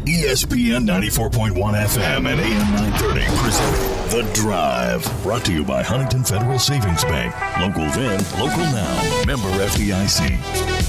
ESPN 94.1 FM and AM 930 present The Drive. Brought to you by Huntington Federal Savings Bank. Local then, local now. Member FDIC.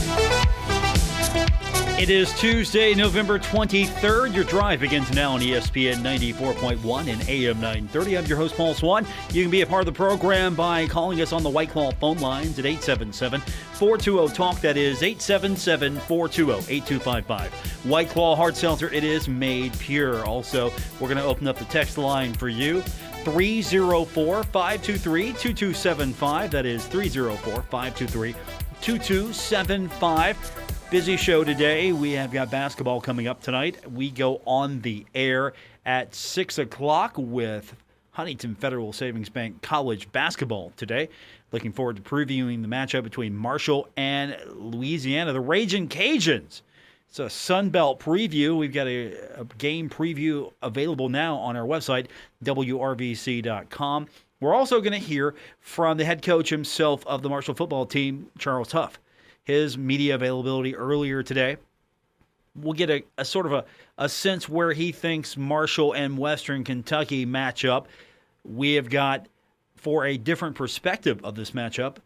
It is Tuesday, November 23rd. Your drive begins now on ESPN 94.1 and AM 930. I'm your host, Paul Swann. You can be a part of the program by calling us on the White Claw phone lines at 877-420-TALK. That is 877-420-8255. White Claw Hard Seltzer, it is made pure. Also, we're going to open up the text line for you. 304-523-2275. That is 304-523-2275. Busy show today. We have got basketball coming up tonight. We go on the air at 6 o'clock with Huntington Federal Savings Bank college basketball today. Looking forward to previewing the matchup between Marshall and Louisiana, the Ragin' Cajuns. It's a Sun Belt preview. We've got a game preview available now on our website, WRVC.com. We're also going to hear from the head coach himself of the Marshall football team, Charles Huff. His media availability earlier today. We'll get a sort of a sense where he thinks Marshall and Western Kentucky match up. We have got, for a different perspective of this matchup,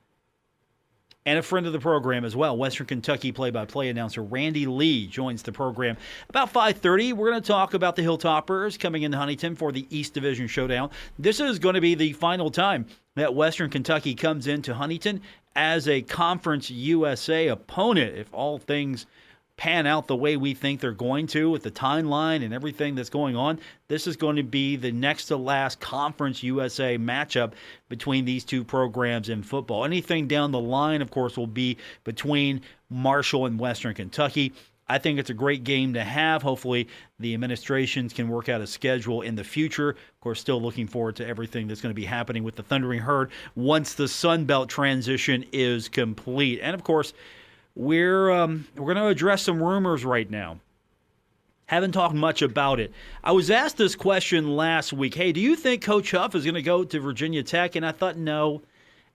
and a friend of the program as well, Western Kentucky play-by-play announcer Randy Lee joins the program. About 5:30, we're going to talk about the Hilltoppers coming into Huntington for the East Division Showdown. This is going to be the final time that Western Kentucky comes into Huntington as a Conference USA opponent. If all things pan out the way we think they're going to with the timeline and everything that's going on, this is going to be the next to last Conference USA matchup between these two programs in football. Anything down the line, of course, will be between Marshall and Western Kentucky. I think it's a great game to have. Hopefully the administrations can work out a schedule in the future. Of course, still looking forward to everything that's going to be happening with the Thundering Herd once the Sun Belt transition is complete. And, of course, we're going to address some rumors right now. Haven't talked much about it. I was asked this question last week. Hey, do you think Coach Huff is going to go to Virginia Tech? And I thought no.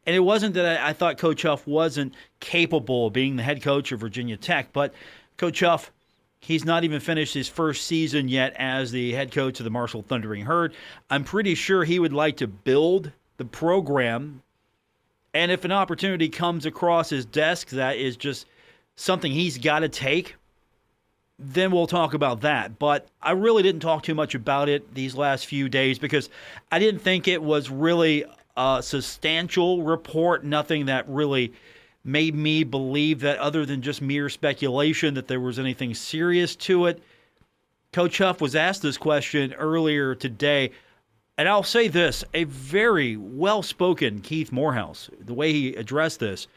And it wasn't that I thought Coach Huff wasn't capable of being the head coach of Virginia Tech, but Coach Huff, he's not even finished his first season yet as the head coach of the Marshall Thundering Herd. I'm pretty sure he would like to build the program. And if an opportunity comes across his desk that is just something he's got to take, then we'll talk about that. But I really didn't talk too much about it these last few days because I didn't think it was really a substantial report, nothing that really made me believe that, other than just mere speculation, that there was anything serious to it. Coach Huff was asked this question earlier today, and I'll say this, a very well-spoken Keith Morehouse, the way he addressed this,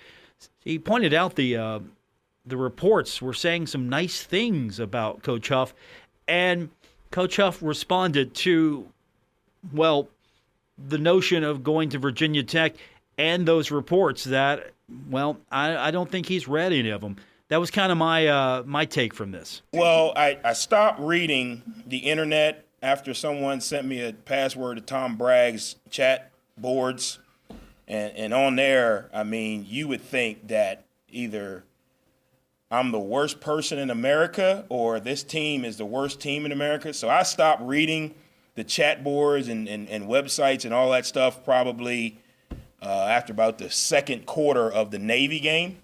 he pointed out the reports were saying some nice things about Coach Huff, and Coach Huff responded to, well, the notion of going to Virginia Tech and those reports that, well, I don't think he's read any of them. That was kind of my take from this. Well, I stopped reading the internet after someone sent me a password to Tom Bragg's chat boards. And on there, I mean, you would think that either I'm the worst person in America or this team is the worst team in America. So I stopped reading the chat boards and websites and all that stuff probably after about the second quarter of the Navy game.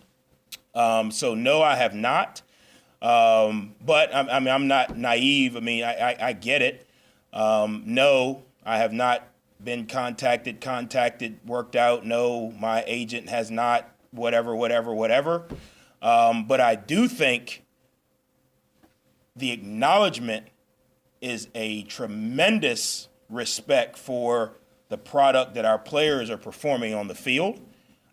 So no, I have not. But I mean, I'm not naive. I mean, I get it. No, I have not been contacted, worked out. No, my agent has not, whatever. But I do think the acknowledgement is a tremendous respect for the product that our players are performing on the field.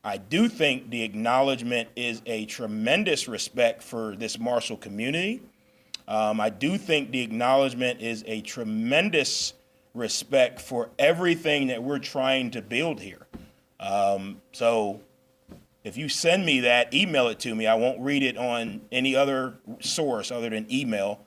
I do think the acknowledgement is a tremendous respect for this Marshall community. I do think the acknowledgement is a tremendous respect for everything that we're trying to build here. So if you send me that, email it to me. I won't read it on any other source other than email.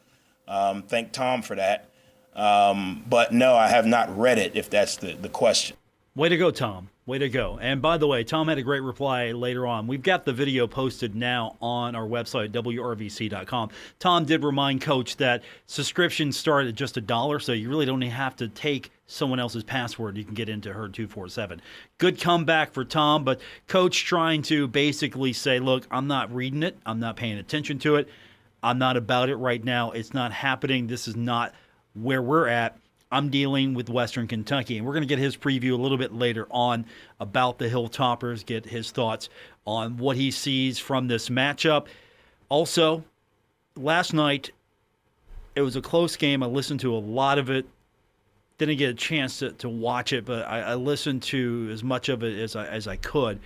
Thank Tom for that. But no, I have not read it, if that's the question. Way to go, Tom. Way to go. And by the way, Tom had a great reply later on. We've got the video posted now on our website, WRVC.com. Tom did remind Coach that subscriptions start at just $1, so you really don't even have to take someone else's password. You can get into Herd 247. Good comeback for Tom, but Coach trying to basically say, look, I'm not reading it. I'm not paying attention to it. I'm not about it right now. It's not happening. This is not where we're at. I'm dealing with Western Kentucky, and we're going to get his preview a little bit later on about the Hilltoppers, get his thoughts on what he sees from this matchup. Also, last night, it was a close game. I listened to a lot of it. Didn't get a chance to watch it, but I listened to as much of it as I could,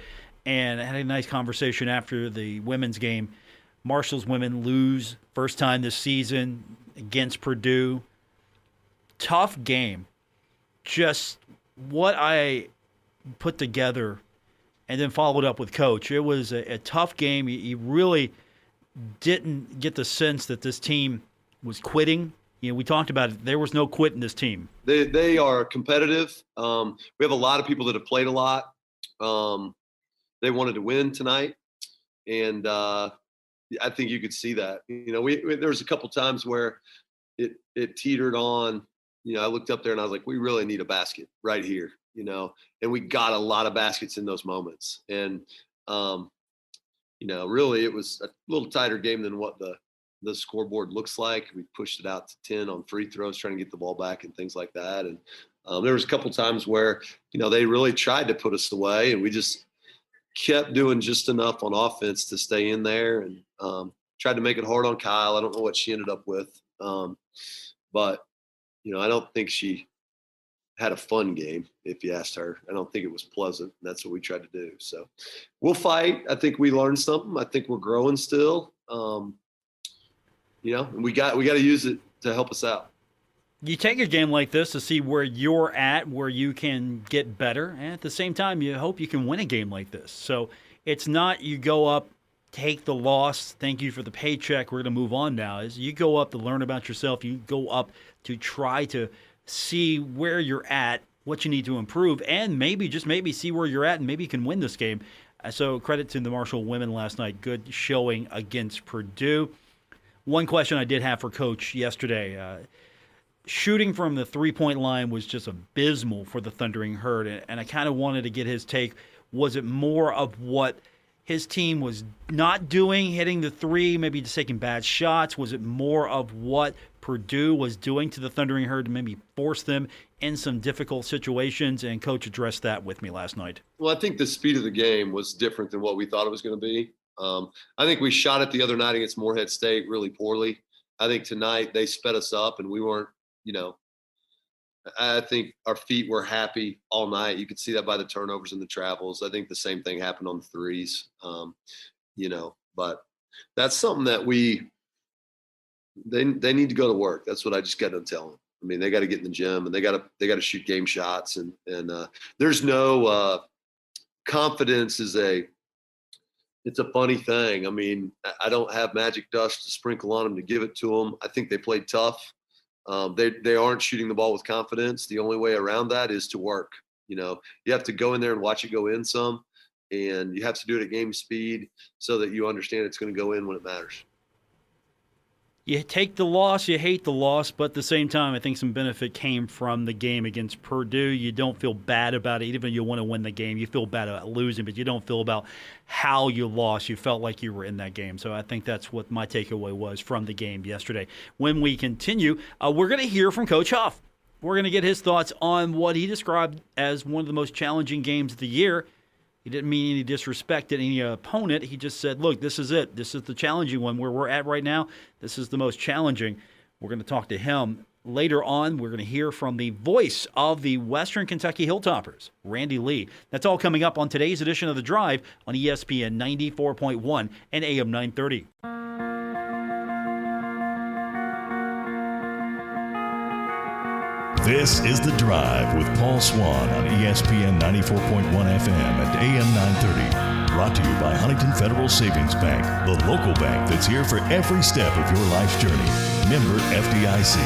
and I had a nice conversation after the women's game. Marshall's women lose first time this season against Purdue. Tough game. Just what I put together and then followed up with Coach. It was a tough game. He really didn't get the sense that this team was quitting. You know, we talked about it. There was no quit in this team. They are competitive. We have a lot of people that have played a lot. They wanted to win tonight, and I think you could see that. You know, there was a couple times where it teetered on. You know, I looked up there and I was like, we really need a basket right here, you know, and we got a lot of baskets in those moments. And, you know, really it was a little tighter game than what the scoreboard looks like. We pushed it out to 10 on free throws, trying to get the ball back and things like that. And there was a couple times where, you know, they really tried to put us away, and we just kept doing just enough on offense to stay in there, and tried to make it hard on Kyle. I don't know what she ended up with. But, you know, I don't think she had a fun game, if you asked her. I don't think it was pleasant. That's what we tried to do. So we'll fight. I think we learned something. I think we're growing still. You know, and we got to use it to help us out. You take a game like this to see where you're at, where you can get better, and at the same time, you hope you can win a game like this. So it's not you go up, take the loss, thank you for the paycheck, we're going to move on now. Is you go up to learn about yourself, you go up to try to see where you're at, what you need to improve, and maybe, just maybe, see where you're at, and maybe you can win this game. So credit to the Marshall women last night. Good showing against Purdue. One question I did have for Coach yesterday, shooting from the three-point line was just abysmal for the Thundering Herd, and I kind of wanted to get his take. Was it more of what his team was not doing, hitting the three, maybe just taking bad shots? Was it more of what Purdue was doing to the Thundering Herd to maybe force them in some difficult situations? And Coach addressed that with me last night. Well, I think the speed of the game was different than what we thought it was going to be. I think we shot it the other night against Morehead State really poorly. I think tonight they sped us up, and we weren't, you know, I think our feet were happy all night. You could see that by the turnovers and the travels. I think the same thing happened on the threes, you know, but that's something that they need to go to work. That's what I just got to tell them. I mean, they got to get in the gym, and they got to shoot game shots, and there's no confidence it's a funny thing. I mean, I don't have magic dust to sprinkle on them to give it to them. I think they played tough. They aren't shooting the ball with confidence. The only way around that is to work. You know, you have to go in there and watch it go in some, and you have to do it at game speed so that you understand it's going to go in when it matters. You take the loss, you hate the loss, but at the same time, I think some benefit came from the game against Purdue. You don't feel bad about it. Even though you want to win the game, you feel bad about losing, but you don't feel about how you lost. You felt like you were in that game. So I think that's what my takeaway was from the game yesterday. When we continue, we're going to hear from Coach Huff. We're going to get his thoughts on what he described as one of the most challenging games of the year. He didn't mean any disrespect to any opponent. He just said, look, this is it. This is the challenging one. Where we're at right now, this is the most challenging. We're going to talk to him later on. We're going to hear from the voice of the Western Kentucky Hilltoppers, Randy Lee. That's all coming up on today's edition of The Drive on ESPN 94.1 and AM 930. This is The Drive with Paul Swann on ESPN 94.1 FM and AM 930. Brought to you by Huntington Federal Savings Bank, the local bank that's here for every step of your life's journey. Member FDIC.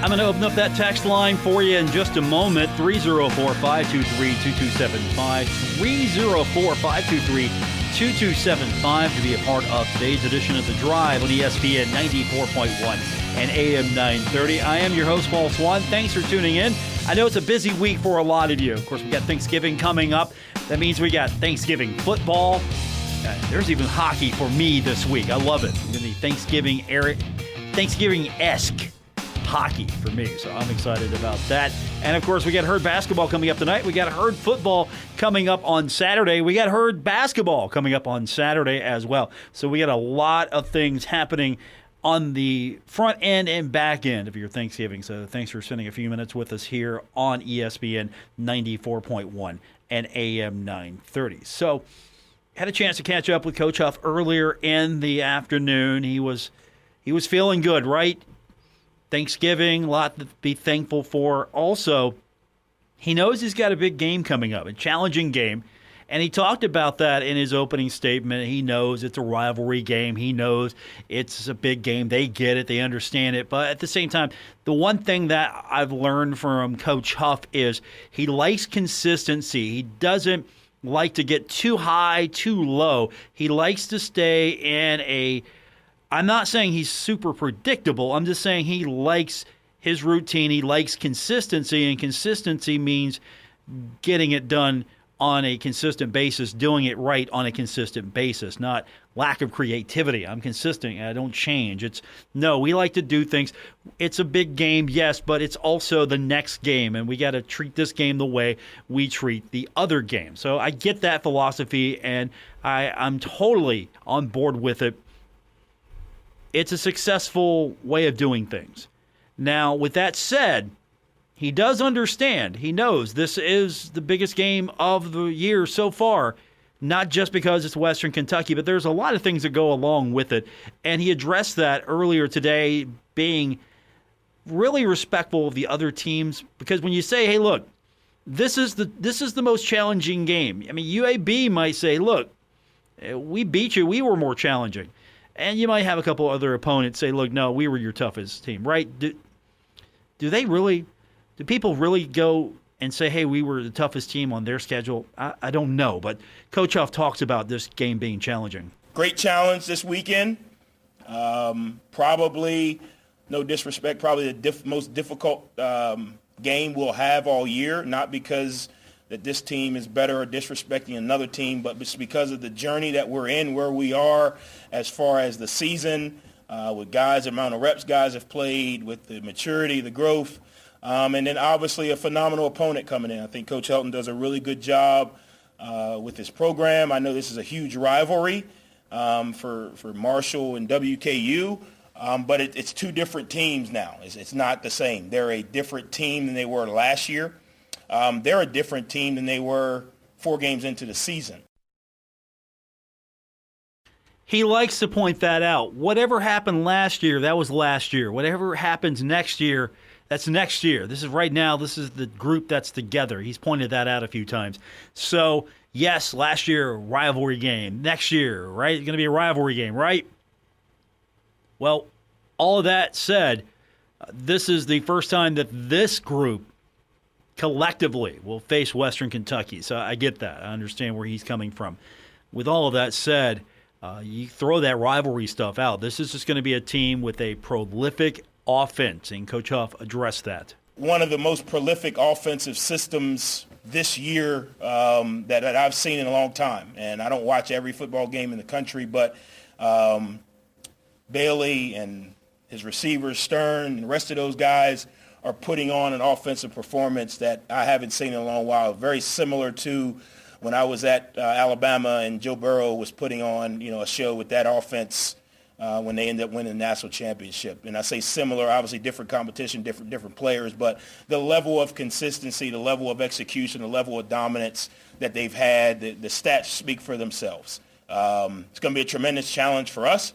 I'm going to open up that text line for you in just a moment. 304-523-2275. 304-523-2275 to be a part of today's edition of The Drive on ESPN 94.1 and AM 930. I am your host, Paul Swann. Thanks for tuning in. I know it's a busy week for a lot of you. Of course, we got Thanksgiving coming up. That means we got Thanksgiving football. There's even hockey for me this week. I love it. It's going to be Thanksgiving-esque hockey for me, so I'm excited about that. And of course, we got Herd basketball coming up tonight. We got Herd football coming up on Saturday. We got Herd basketball coming up on Saturday as well. So we got a lot of things happening on the front end and back end of your Thanksgiving. So thanks for spending a few minutes with us here on ESPN 94.1 and AM 930. So had a chance to catch up with Coach Huff earlier in the afternoon. He was feeling good, right? Thanksgiving, a lot to be thankful for. Also, he knows he's got a big game coming up, a challenging game, and he talked about that in his opening statement. He knows it's a rivalry game. He knows it's a big game. They get it. They understand it. But at the same time, the one thing that I've learned from Coach Huff is he likes consistency. He doesn't like to get too high, too low. He likes to stay in a I'm not saying he's super predictable. I'm just saying he likes his routine. He likes consistency, and consistency means getting it done on a consistent basis, doing it right on a consistent basis, not lack of creativity. I'm consistent. I don't change. We like to do things. It's a big game, yes, but it's also the next game, and we got to treat this game the way we treat the other game. So I get that philosophy, and I'm totally on board with it. It's a successful way of doing things. Now, with that said, he does understand. He knows this is the biggest game of the year so far, not just because it's Western Kentucky, but there's a lot of things that go along with it. And he addressed that earlier today, being really respectful of the other teams. Because when you say, hey, look, this is the most challenging game. I mean, UAB might say, look, we beat you. We were more challenging. And you might have a couple other opponents say, look, no, we were your toughest team, right? Do people really go and say, hey, we were the toughest team on their schedule? I don't know, but Coach Huff talks about this game being challenging. Great challenge this weekend. Probably, no disrespect, probably the most difficult game we'll have all year, not because that this team is better or disrespecting another team, but it's because of the journey that we're in, where we are as far as the season, with guys, the amount of reps guys have played, with the maturity, the growth, and then obviously a phenomenal opponent coming in. I think Coach Helton does a really good job with his program. I know this is a huge rivalry for Marshall and WKU, but it's two different teams now. It's not the same. They're a different team than they were last year. They're a different team than they were 4 games into the season. He likes to point that out. Whatever happened last year, that was last year. Whatever happens next year, that's next year. This is right now. This is the group that's together. He's pointed that out a few times. So, yes, last year, rivalry game. Next year, right? It's going to be a rivalry game, right? Well, all of that said, this is the first time that this group collectively will face Western Kentucky. So I get that. I understand where he's coming from. With all of that said, you throw that rivalry stuff out. This is just going to be a team with a prolific offense, and Coach Huff addressed that. One of the most prolific offensive systems this year that I've seen in a long time. And I don't watch every football game in the country, but Bailey and his receivers, Stern, and the rest of those guys are putting on an offensive performance that I haven't seen in a long while, very similar to when I was at Alabama and Joe Burrow was putting on, a show with that offense when they ended up winning the national championship. And I say similar, obviously different competition, different players, but the level of consistency, the level of execution, the level of dominance that they've had, the stats speak for themselves. It's going to be a tremendous challenge for us,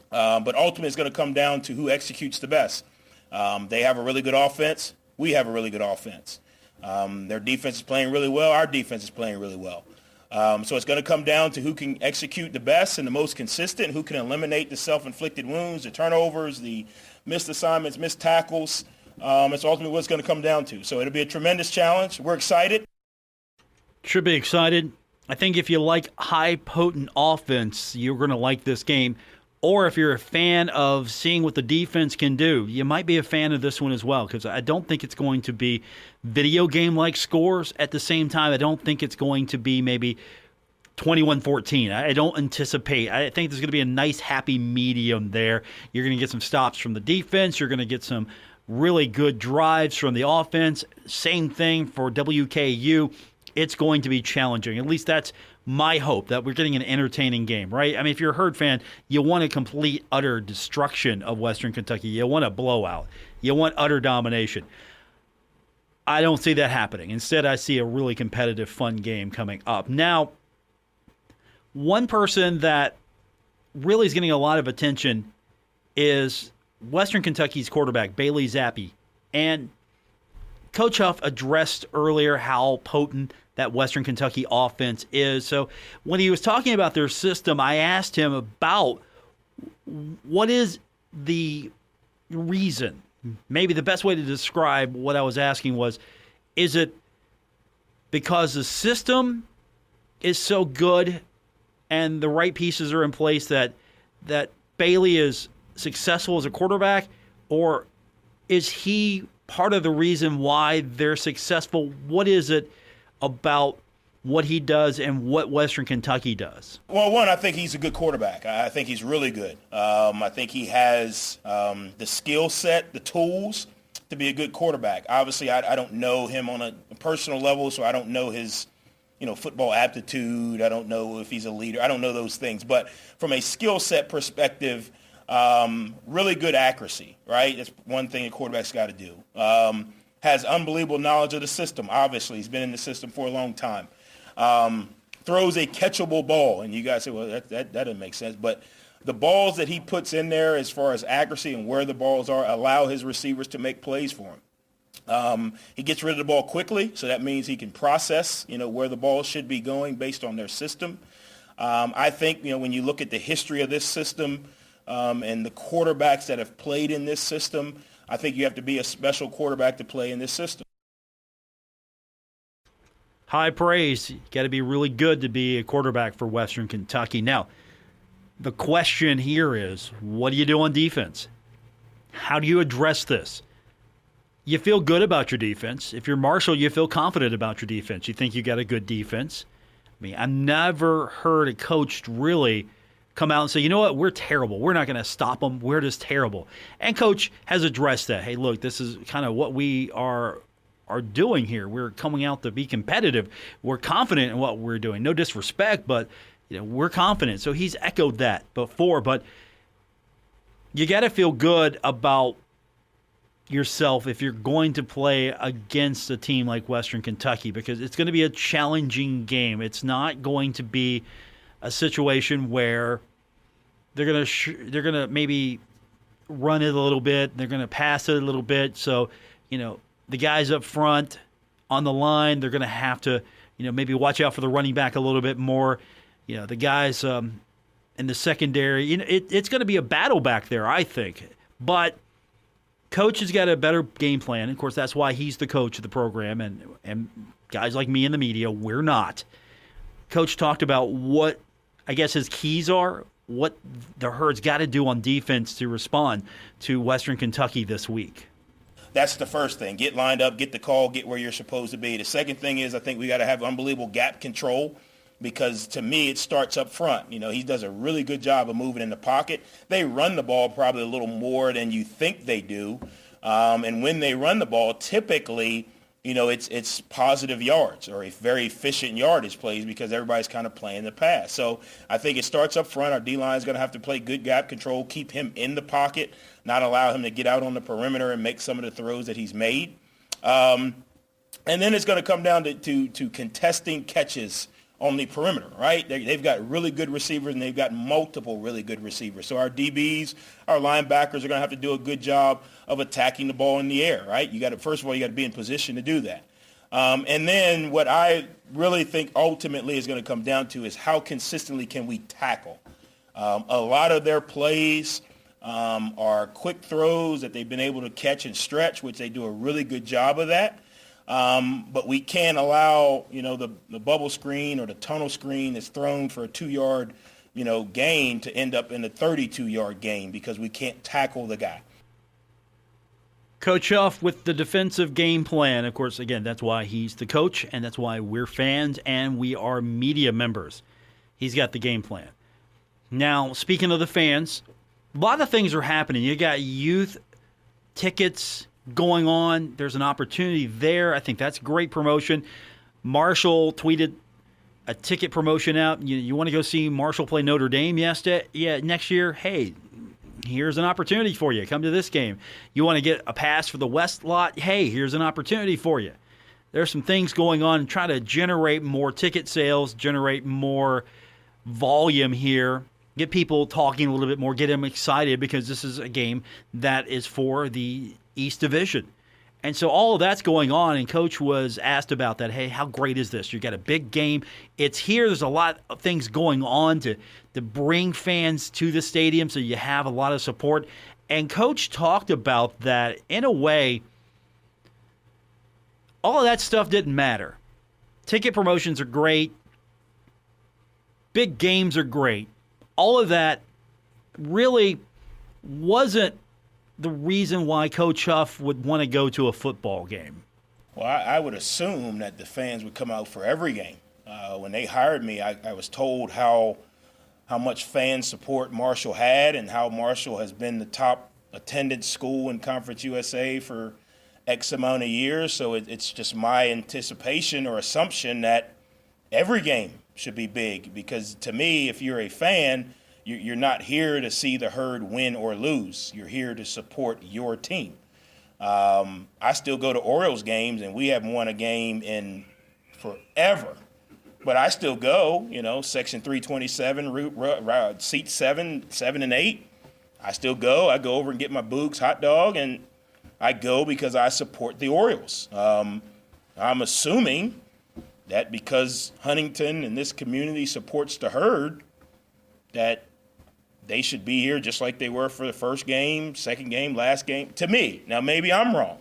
but ultimately it's going to come down to who executes the best. They have a really good offense. We have a really good offense. Their defense is playing really well. Our defense is playing really well. So it's going to come down to who can execute the best and the most consistent, who can eliminate the self-inflicted wounds, the turnovers, the missed assignments, missed tackles. It's ultimately what it's going to come down to. So it'll be a tremendous challenge. We're excited. Should be excited. I think if you like high, potent offense, you're going to like this game. Or if you're a fan of seeing what the defense can do, you might be a fan of this one as well, because I don't think it's going to be video game-like scores. At the same time, I don't think it's going to be maybe 21-14. I don't anticipate. I think there's going to be a nice, happy medium there. You're going to get some stops from the defense. You're going to get some really good drives from the offense. Same thing for WKU. It's going to be challenging. At least that's my hope, that we're getting an entertaining game, right? I mean, if you're a Herd fan, you want a complete, utter destruction of Western Kentucky. You want a blowout. You want utter domination. I don't see that happening. Instead, I see a really competitive, fun game coming up. Now, one person that really is getting a lot of attention is Western Kentucky's quarterback, Bailey Zappi. And Coach Huff addressed earlier how potent that Western Kentucky offense is. So when he was talking about their system, I asked him about what is the reason. Maybe the best way to describe what I was asking was, is it because the system is so good and the right pieces are in place that Bailey is successful as a quarterback, or is he part of the reason why they're successful? What is it about what he does and what Western Kentucky does? Well, one, I think he's a good quarterback. I think he's really good. I think he has the skill set, the tools to be a good quarterback. Obviously, I don't know him on a personal level, so I don't know his football aptitude. I don't know if he's a leader. I don't know those things. But from a skill set perspective, really good accuracy, right? That's one thing a quarterback's got to do. Has unbelievable knowledge of the system. Obviously, he's been in the system for a long time. Throws a catchable ball, and you guys say, well, that doesn't make sense. But the balls that he puts in there as far as accuracy and where the balls are allow his receivers to make plays for him. He gets rid of the ball quickly, so that means he can process, where the ball should be going based on their system. I think, when you look at the history of this system and the quarterbacks that have played in this system, I think you have to be a special quarterback to play in this system. High praise. You got to be really good to be a quarterback for Western Kentucky. Now, the question here is, what do you do on defense? How do you address this? You feel good about your defense. If you're Marshall, you feel confident about your defense. You think you got a good defense. I mean, I've never heard a coach really come out and say, you know what, we're terrible. We're not going to stop them. We're just terrible. And Coach has addressed that. Hey, look, this is kind of what we are doing here. We're coming out to be competitive. We're confident in what we're doing. No disrespect, but we're confident. So he's echoed that before. But you got to feel good about yourself if you're going to play against a team like Western Kentucky, because it's going to be a challenging game. It's not going to be a situation where they're gonna maybe run it a little bit, they're gonna pass it a little bit. So, the guys up front on the line, they're gonna have to, maybe watch out for the running back a little bit more. The guys in the secondary, it's gonna be a battle back there, I think. But Coach has got a better game plan. Of course, that's why he's the coach of the program, and guys like me in the media, we're not. Coach talked about what I guess his keys are, what the Herd's got to do on defense to respond to Western Kentucky this week. That's the first thing. Get lined up, get the call, get where you're supposed to be. The second thing is I think we got to have unbelievable gap control, because to me it starts up front. He does a really good job of moving in the pocket. They run the ball probably a little more than you think they do. And when they run the ball, typically – it's positive yards or a very efficient yardage plays, because everybody's kind of playing the pass. So I think it starts up front. Our D-line is going to have to play good gap control, keep him in the pocket, not allow him to get out on the perimeter and make some of the throws that he's made. And then it's going to come down to contesting catches on the perimeter, right? They've got really good receivers, and they've got multiple really good receivers. So our DBs, our linebackers are going to have to do a good job of attacking the ball in the air, right? First of all, you got to be in position to do that. And then what I really think ultimately is going to come down to is how consistently can we tackle. A lot of their plays, are quick throws that they've been able to catch and stretch, which they do a really good job of that. But we can't allow, the bubble screen or the tunnel screen that's thrown for a 2-yard, gain to end up in a 32-yard gain because we can't tackle the guy. Coach Huff with the defensive game plan. Of course, again, that's why he's the coach, and that's why we're fans and we are media members. He's got the game plan. Now, speaking of the fans, a lot of things are happening. You got youth tickets going on. There's an opportunity there. I think that's great promotion. Marshall tweeted a ticket promotion out. You want to go see Marshall play Notre Dame next year? Hey, here's an opportunity for you. Come to this game. You want to get a pass for the West lot? Hey, here's an opportunity for you. There's some things going on. Try to generate more ticket sales, generate more volume here, get people talking a little bit more, get them excited because this is a game that is for the East Division. And so all of that's going on, and Coach was asked about that. Hey, how great is this? You got a big game. It's here. There's a lot of things going on to bring fans to the stadium, so you have a lot of support. And Coach talked about that in a way. All of that stuff didn't matter. Ticket promotions are great. Big games are great. All of that really wasn't the reason why Coach Huff would want to go to a football game. Well, I would assume that the fans would come out for every game. When they hired me, I was told how much fan support Marshall had and how Marshall has been the top attended school in Conference USA for X amount of years. So it's just my anticipation or assumption that every game should be big, because to me, if you're a fan, you're not here to see the Herd win or lose. You're here to support your team. I still go to Orioles games, and we haven't won a game in forever. But I still go, Section 327, seat 7 and 8. I still go. I go over and get my Boog's hot dog, and I go because I support the Orioles. I'm assuming that because Huntington and this community supports the Herd, that they should be here just like they were for the first game, second game, last game. To me, now maybe I'm wrong,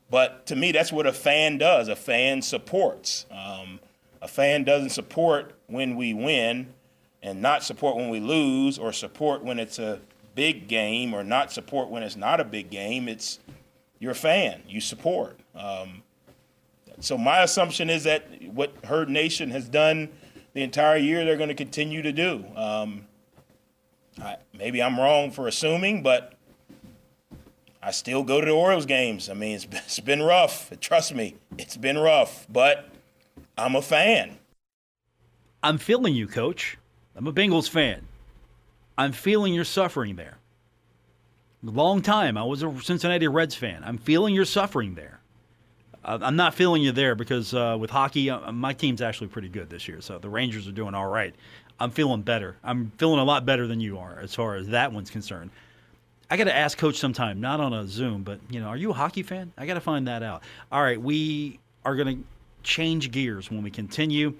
but to me that's what a fan does. A fan supports. A fan doesn't support when we win and not support when we lose, or support when it's a big game, or not support when it's not a big game. It's you're a fan. You support. So my assumption is that what Herd Nation has done the entire year, they're going to continue to do. Maybe I'm wrong for assuming, but I still go to the Orioles games. I mean, it's been rough. Trust me, it's been rough, but I'm a fan. I'm feeling you, Coach. I'm a Bengals fan. I'm feeling your suffering there. Long time, I was a Cincinnati Reds fan. I'm feeling your suffering there. I'm not feeling you there because with hockey, my team's actually pretty good this year, so the Rangers are doing all right. I'm feeling better. I'm feeling a lot better than you are as far as that one's concerned. I got to ask Coach sometime, not on a Zoom, but, are you a hockey fan? I got to find that out. All right, we are going to change gears when we continue.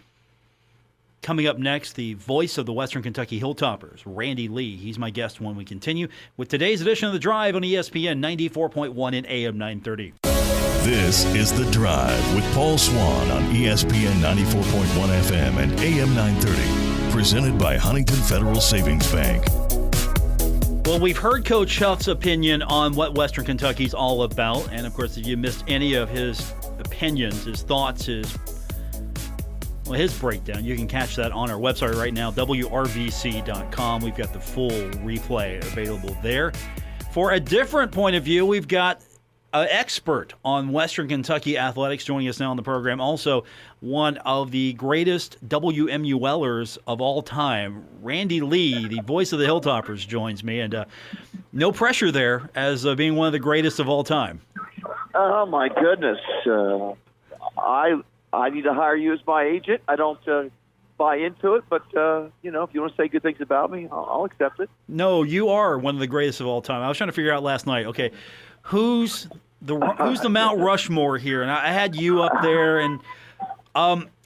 Coming up next, the voice of the Western Kentucky Hilltoppers, Randy Lee. He's my guest when we continue with today's edition of The Drive on ESPN 94.1 and AM 930. This is The Drive with Paul Swann on ESPN 94.1 FM and AM 930. Presented by Huntington Federal Savings Bank. Well, we've heard Coach Huff's opinion on what Western Kentucky's all about. And, of course, if you missed any of his opinions, his thoughts, his breakdown, you can catch that on our website right now, WRVC.com. We've got the full replay available there. For a different point of view, we've got an expert on Western Kentucky athletics joining us now on the program. Also, one of the greatest WMULers of all time, Randy Lee, the voice of the Hilltoppers, joins me. And no pressure there as being one of the greatest of all time. Oh, my goodness. I need to hire you as my agent. I don't buy into it, but, if you want to say good things about me, I'll accept it. No, you are one of the greatest of all time. I was trying to figure out last night, okay, who's the Mount Rushmore here? And I had you up there, and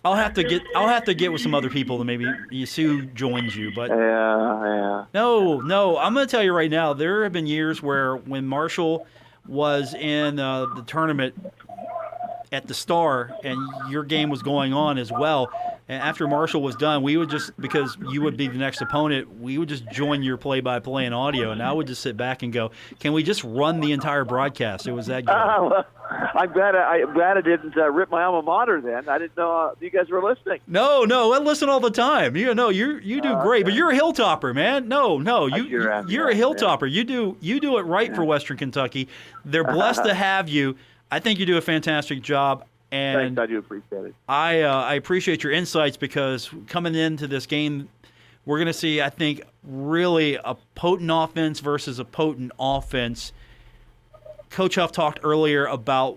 I'll have to get with some other people to maybe you see who joins you. But Yeah. no, I'm going to tell you right now. There have been years where when Marshall was in the tournament at the Star and your game was going on as well. And after Marshall was done, we would just, because you would be the next opponent, we would just join your play-by-play and audio, and I would just sit back and go, "Can we just run the entire broadcast?" It was that good. Well, I'm glad I didn't rip my alma mater. Then I didn't know you guys were listening. No, I listen all the time. You do great, but you're a hilltopper, man. No, you're a hilltopper. You do it right for Western Kentucky. They're blessed to have you. I think you do a fantastic job. And thanks, I do appreciate it. I appreciate your insights, because coming into this game, we're going to see, I think, really a potent offense versus a potent offense. Coach Huff talked earlier about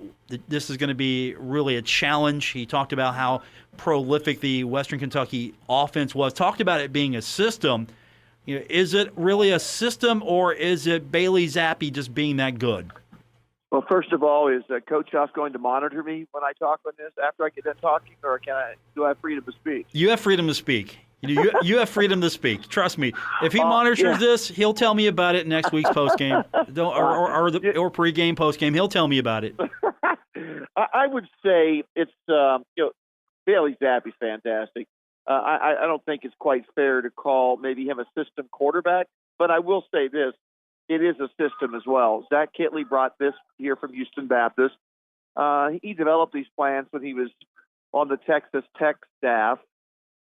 this is going to be really a challenge. He talked about how prolific the Western Kentucky offense was. Talked about it being a system. Is it really a system, or is it Bailey Zappi just being that good? Well, first of all, is Coach Huff going to monitor me when I talk on this after I get done talking, or do I have freedom to speak? You have freedom to speak. You have freedom to speak. Trust me. If he monitors this, he'll tell me about it next week's postgame, or pregame, postgame. He'll tell me about it. I would say it's Bailey Zappi's fantastic. I don't think it's quite fair to call maybe him a system quarterback, but I will say this. It is a system as well. Zach Kitley brought this here from Houston Baptist. He developed these plans when he was on the Texas Tech staff,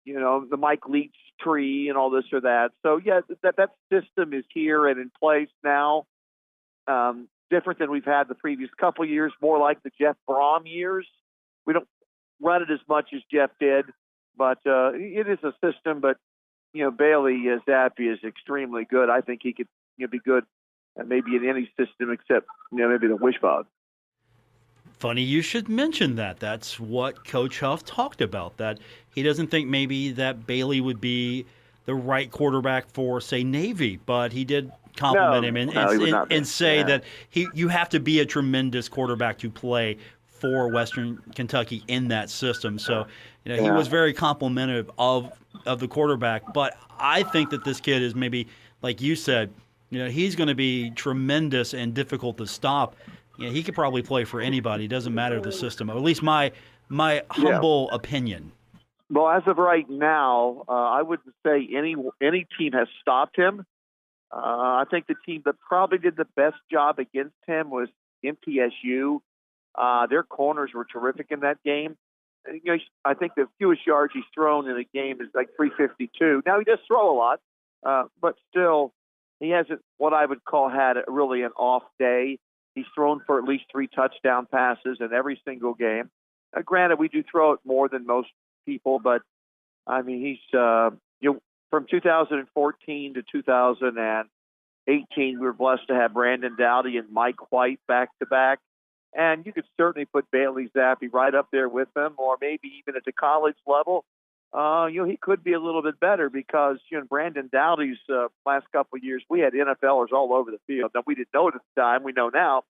the Mike Leach tree and all this or that. So, yeah, that system is here and in place now. Different than we've had the previous couple of years, more like the Jeff Brom years. We don't run it as much as Jeff did, but it is a system. But, Bailey Zappi is extremely good. I think he could be good maybe in any system except maybe the wishbone. Funny you should mention that. That's what Coach Huff talked about, that he doesn't think maybe that Bailey would be the right quarterback for, say, Navy, but he did compliment him and say that you have to be a tremendous quarterback to play for Western Kentucky in that system. So he was very complimentary of the quarterback, but I think that this kid is maybe, like you said, he's going to be tremendous and difficult to stop. He could probably play for anybody. It doesn't matter the system, or at least my humble opinion. Well, as of right now, I wouldn't say any team has stopped him. I think the team that probably did the best job against him was MTSU. Their corners were terrific in that game. I think the fewest yards he's thrown in a game is like 352. Now, he does throw a lot, but still, he hasn't what I would call had really an off day. He's thrown for at least 3 touchdown passes in every single game. Granted, we do throw it more than most people, but I mean, he's from 2014 to 2018, we were blessed to have Brandon Dowdy and Mike White back to back, and you could certainly put Bailey Zappi right up there with them, or maybe even at the college level. He could be a little bit better because, Brandon Dowdy's last couple of years, we had NFLers all over the field. Now, we didn't know it at the time. We know now.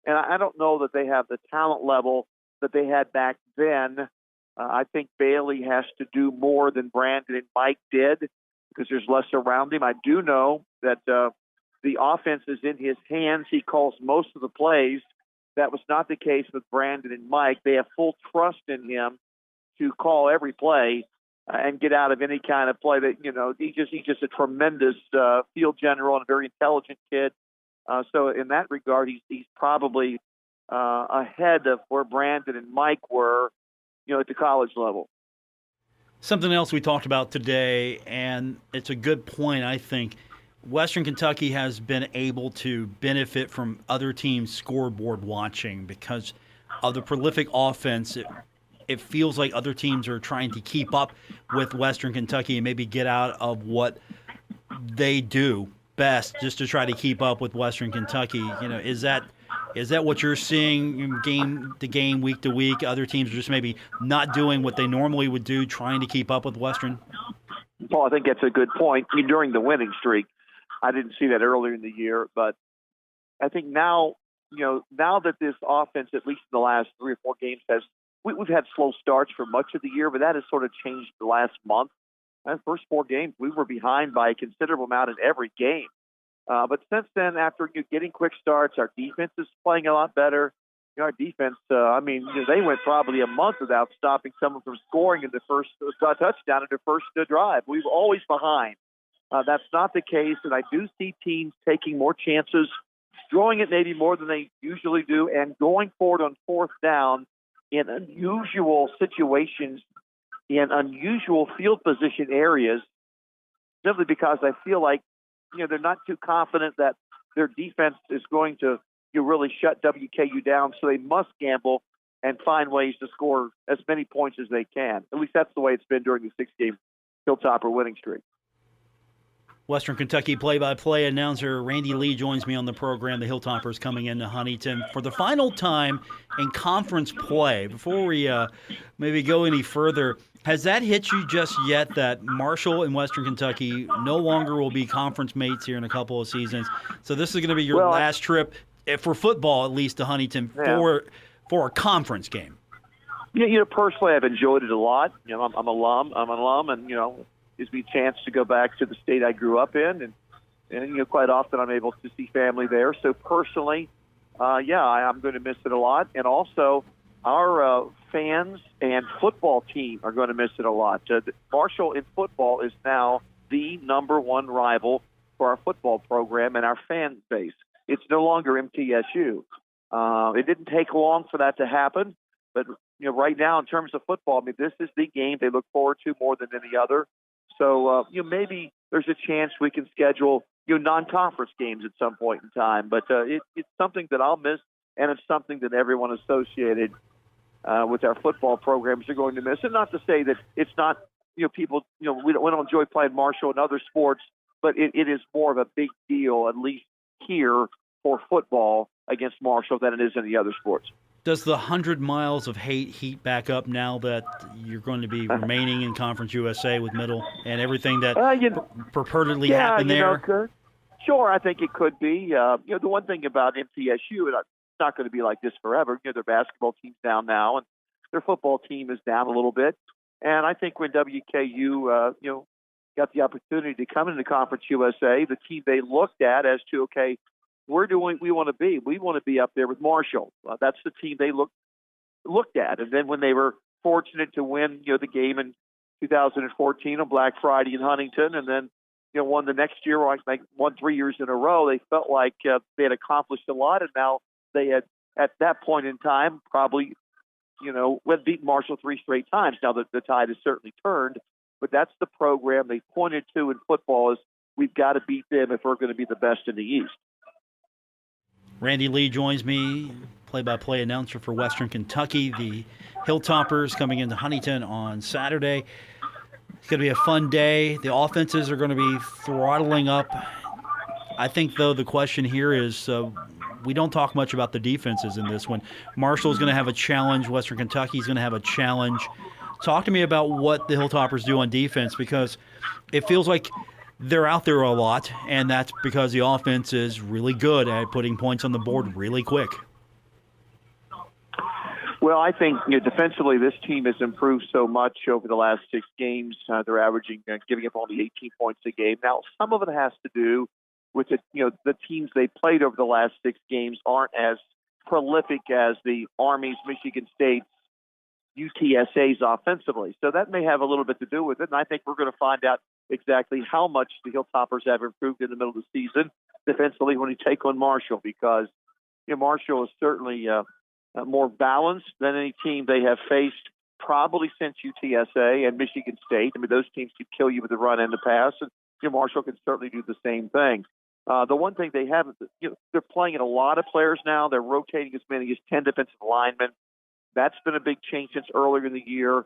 And I don't know that they have the talent level that they had back then. I think Bailey has to do more than Brandon and Mike did because there's less around him. I do know that the offense is in his hands. He calls most of the plays. That was not the case with Brandon and Mike. They have full trust in him to call every play and get out of any kind of play that, he's just a tremendous field general and a very intelligent kid. So in that regard, he's probably ahead of where Brandon and Mike were, at the college level. Something else we talked about today, and it's a good point, I think. Western Kentucky has been able to benefit from other teams' scoreboard watching because of the prolific offense. It feels like other teams are trying to keep up with Western Kentucky and maybe get out of what they do best just to try to keep up with Western Kentucky. Is that what you're seeing game to game, week to week? Other teams are just maybe not doing what they normally would do, trying to keep up with Western? Paul, I think that's a good point. During the winning streak, I didn't see that earlier in the year, but I think now that this offense, at least in the last 3 or 4 games, has we've had slow starts for much of the year, but that has sort of changed the last month. And first 4 games, we were behind by a considerable amount in every game. But since then, after getting quick starts, our defense is playing a lot better. Our defense, they went probably a month without stopping someone from scoring in the first touchdown in their first drive. We were always behind. That's not the case, and I do see teams taking more chances, throwing it maybe more than they usually do, and going forward on fourth down in unusual situations, in unusual field position areas, simply because I feel like they're not too confident that their defense is going to really shut WKU down, so they must gamble and find ways to score as many points as they can. At least that's the way it's been during the 6-game Hilltopper winning streak. Western Kentucky play-by-play announcer Randy Lee joins me on the program. The Hilltoppers coming into Huntington for the final time in conference play. Before we maybe go any further, has that hit you just yet that Marshall and Western Kentucky no longer will be conference mates here in a couple of seasons? So this is going to be your last trip, for football at least, to Huntington for a conference game. Personally, I've enjoyed it a lot. I'm an alum, and gives me a chance to go back to the state I grew up in, and quite often I'm able to see family there. So personally, I'm going to miss it a lot, and also our fans and football team are going to miss it a lot. Marshall in football is now the number one rival for our football program and our fan base. It's no longer MTSU. It didn't take long for that to happen, but right now in terms of football, this is the game they look forward to more than any other. So maybe there's a chance we can schedule non-conference games at some point in time. But it's something that I'll miss, and it's something that everyone associated with our football programs are going to miss. And not to say that it's not people we don't enjoy playing Marshall and other sports, but it is more of a big deal, at least here, for football against Marshall than it is in the other sports. Does the 100 miles of hate heat back up now that you're going to be remaining in Conference USA with Middle and everything that purportedly happened there? Sure, I think it could be. The one thing about MTSU, and it's not going to be like this forever, their basketball team's down now, and their football team is down a little bit. And I think when WKU, got the opportunity to come into Conference USA, the team they looked at as to, okay, where do we want to be? We want to be up there with Marshall. That's the team they looked at. And then when they were fortunate to win, the game in 2014 on Black Friday in Huntington, and then, won the next year, like won 3 years in a row, they felt like they had accomplished a lot. And now they had, at that point in time, probably, went beat Marshall 3 straight times. Now the tide has certainly turned, but that's the program they pointed to in football is we've got to beat them if we're going to be the best in the East. Randy Lee joins me, play-by-play announcer for Western Kentucky. The Hilltoppers coming into Huntington on Saturday. It's going to be a fun day. The offenses are going to be throttling up. I think, though, the question here is we don't talk much about the defenses in this one. Marshall's going to have a challenge. Western Kentucky's going to have a challenge. Talk to me about what the Hilltoppers do on defense, because it feels like they're out there a lot, and that's because the offense is really good at putting points on the board really quick. Well, I think defensively this team has improved so much over the last 6 games. They're averaging, giving up only 18 points a game. Now, some of it has to do with the teams they played over the last 6 games aren't as prolific as the Army's, Michigan State's, UTSA's offensively. So that may have a little bit to do with it, and I think we're going to find out exactly how much the Hilltoppers have improved in the middle of the season defensively when you take on Marshall, because Marshall is certainly more balanced than any team they have faced probably since UTSA and Michigan State. Those teams could kill you with the run and the pass, and Marshall can certainly do the same thing. The one thing they haven't, they're playing in a lot of players now. They're rotating as many as 10 defensive linemen. That's been a big change since earlier in the year.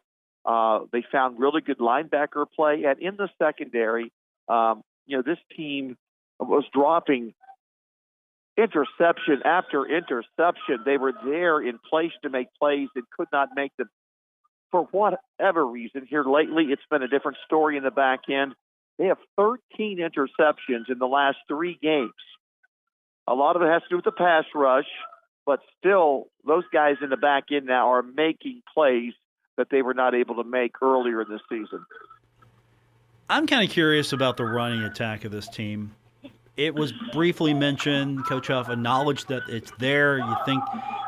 They found really good linebacker play. And in the secondary, this team was dropping interception after interception. They were there in place to make plays and could not make them. For whatever reason, here lately, it's been a different story in the back end. They have 13 interceptions in the last 3 games. A lot of it has to do with the pass rush. but still, those guys in the back end now are making plays that they were not able to make earlier in the season. I'm kind of curious about the running attack of this team. It was briefly mentioned. Coach Huff acknowledged that it's there. You think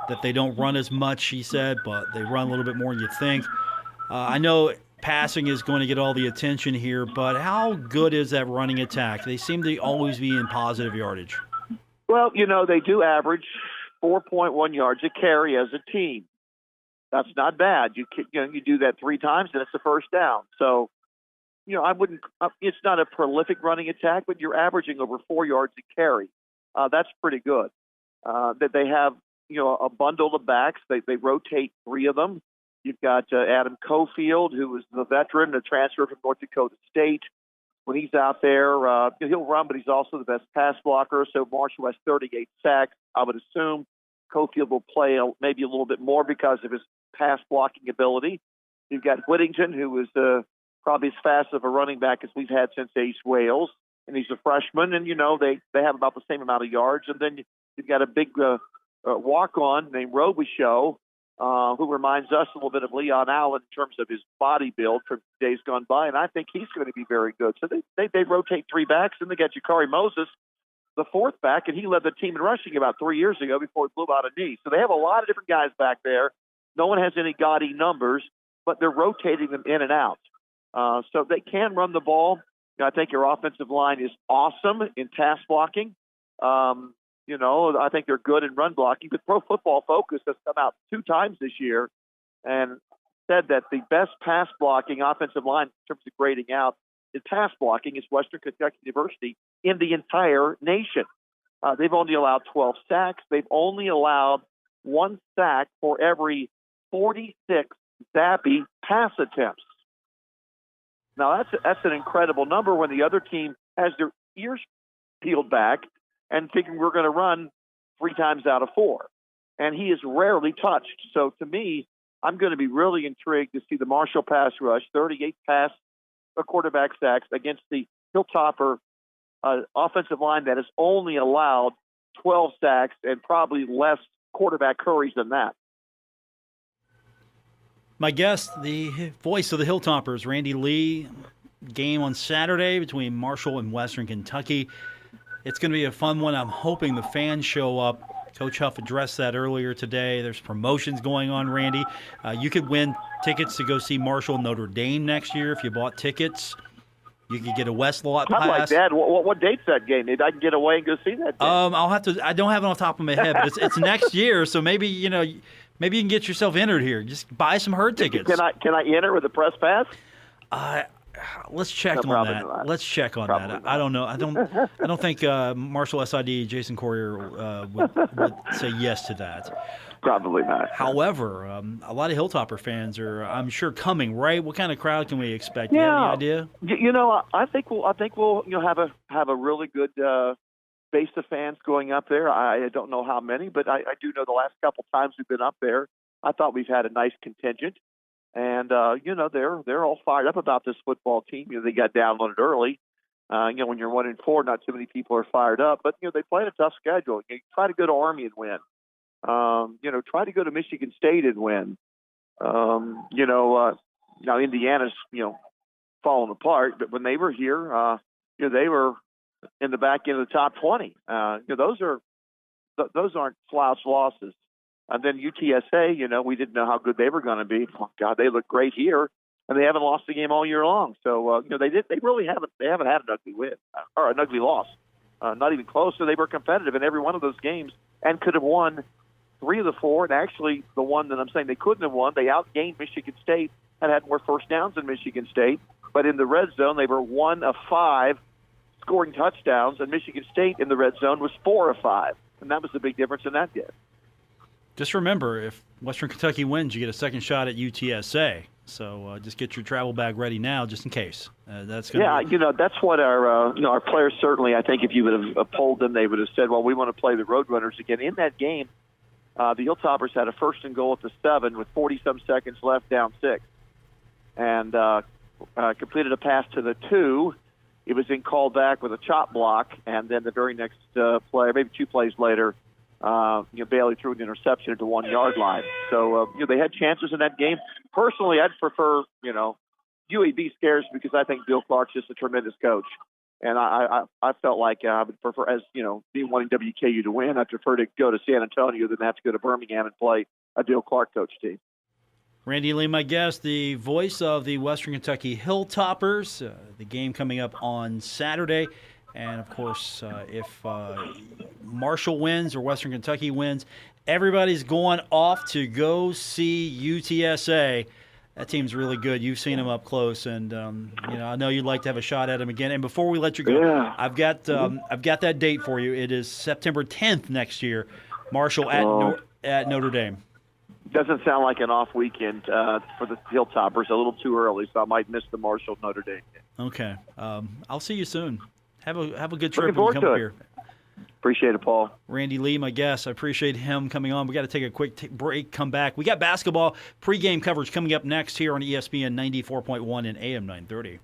that they don't run as much, he said, but they run a little bit more than you think. I know passing is going to get all the attention here, but how good is that running attack? They seem to always be in positive yardage. Well, they do average 4.1 yards a carry as a team. That's not bad. You do that 3 times, and it's a first down. So, I wouldn't. It's not a prolific running attack, but you're averaging over 4 yards a carry. That's pretty good. That they have, a bundle of backs. They rotate 3 of them. You've got Adam Cofield, who is the veteran, the transfer from North Dakota State. When he's out there, he'll run, but he's also the best pass blocker. So Marshall has 38 sacks. I would assume Cofield will play maybe a little bit more because of his pass blocking ability. You've got Whittington, who is probably as fast of a running back as we've had since Ace Wales, and he's a freshman. And they have about the same amount of yards. And then you've got a big walk-on named Robichaux, who reminds us a little bit of Leon Allen in terms of his body build from days gone by, and I think he's going to be very good. So they rotate 3 backs, and they got Jakari Moses, the 4th back, and he led the team in rushing about 3 years ago before he blew out a knee. So they have a lot of different guys back there. No one has any gaudy numbers, but they're rotating them in and out. So they can run the ball. I think your offensive line is awesome in pass blocking. I think they're good in run blocking, but Pro Football Focus has come out 2 times this year and said that the best pass blocking offensive line in terms of grading out in pass blocking is Western Kentucky University in the entire nation. They've only allowed 12 sacks. They've only allowed 1 sack for every 46 Zappy pass attempts. Now, that's an incredible number when the other team has their ears peeled back and thinking we're going to run 3 times out of 4. And he is rarely touched. So, to me, I'm going to be really intrigued to see the Marshall pass rush, 38 quarterback sacks against the Hilltopper offensive line that has only allowed 12 sacks and probably less quarterback hurries than that. My guest, the voice of the Hilltoppers, Randy Lee. Game on Saturday between Marshall and Western Kentucky. It's going to be a fun one. I'm hoping the fans show up. Coach Huff addressed that earlier today. There's promotions going on, Randy. You could win tickets to go see Marshall Notre Dame next year if you bought tickets. You could get a West Lot pass. Not like that. What date's that game? Maybe I can get away and go see that game. I'll have to. I don't have it on top of my head, but it's next year. So maybe maybe you can get yourself entered here. Just buy some herd tickets. Can I enter with a press pass? Let's check on that. Not. Let's check on Probably that. Not. I don't know. I don't think Marshall SID Jason Corrier would say yes to that. Probably not. However, a lot of Hilltopper fans are, I'm sure, coming. Right? What kind of crowd can we expect? You Yeah. have any idea? I think we'll have a really good base of fans going up there. I don't know how many, but I do know the last couple times we've been up there, I thought we've had a nice contingent. And, they're all fired up about this football team. They got downloaded early. When you're 1-4, not too many people are fired up. But, they played a tough schedule. You try to go to Army and win. Try to go to Michigan State and win. Now Indiana's, falling apart. But when they were here, they were in the back end of the top 20. Those aren't slouch losses. And then UTSA, we didn't know how good they were going to be. Oh, God, they look great here, and they haven't lost a game all year long. So they really haven't. They haven't had an ugly win or an ugly loss, not even close. So they were competitive in every one of those games and could have won 3 of the 4. And actually, the one that I'm saying they couldn't have won, they outgained Michigan State and had more first downs than Michigan State. But in the red zone, they were 1 of 5 scoring touchdowns, and Michigan State in the red zone was 4 of 5, and that was the big difference in that game. Just remember, if Western Kentucky wins, you get a second shot at UTSA. So just get your travel bag ready now, just in case. That's that's what our players certainly. I think if you would have polled them, they would have said, "Well, we want to play the Roadrunners again." In that game, the Hilltoppers had a 1st and goal at the 7 with 40-some seconds left, down 6, and completed a pass to the 2. It was in called back with a chop block, and then the very next play, maybe 2 plays later, Bailey threw an interception at the 1 yard line. So they had chances in that game. Personally, I'd prefer UAB scares because I think Bill Clark's just a tremendous coach. And I felt like I would prefer, as being wanting WKU to win, I'd prefer to go to San Antonio than have to go to Birmingham and play a Bill Clark coach team. Randy Lee, my guest, the voice of the Western Kentucky Hilltoppers, the game coming up on Saturday. And, of course, if Marshall wins or Western Kentucky wins, everybody's going off to go see UTSA. That team's really good. You've seen them up close, and I know you'd like to have a shot at them again. And before we let you go, I've got that date for you. It is September 10th next year. Marshall at Notre Dame. Doesn't sound like an off weekend for the Hilltoppers. A little too early, so I might miss the Marshall Notre Dame game. Okay, I'll see you soon. Have a good trip when you come up here. Appreciate it, Paul. Randy Lee, my guest. I appreciate him coming on. We got to take a quick break, come back. We got basketball pregame coverage coming up next here on ESPN 94.1 and AM 930.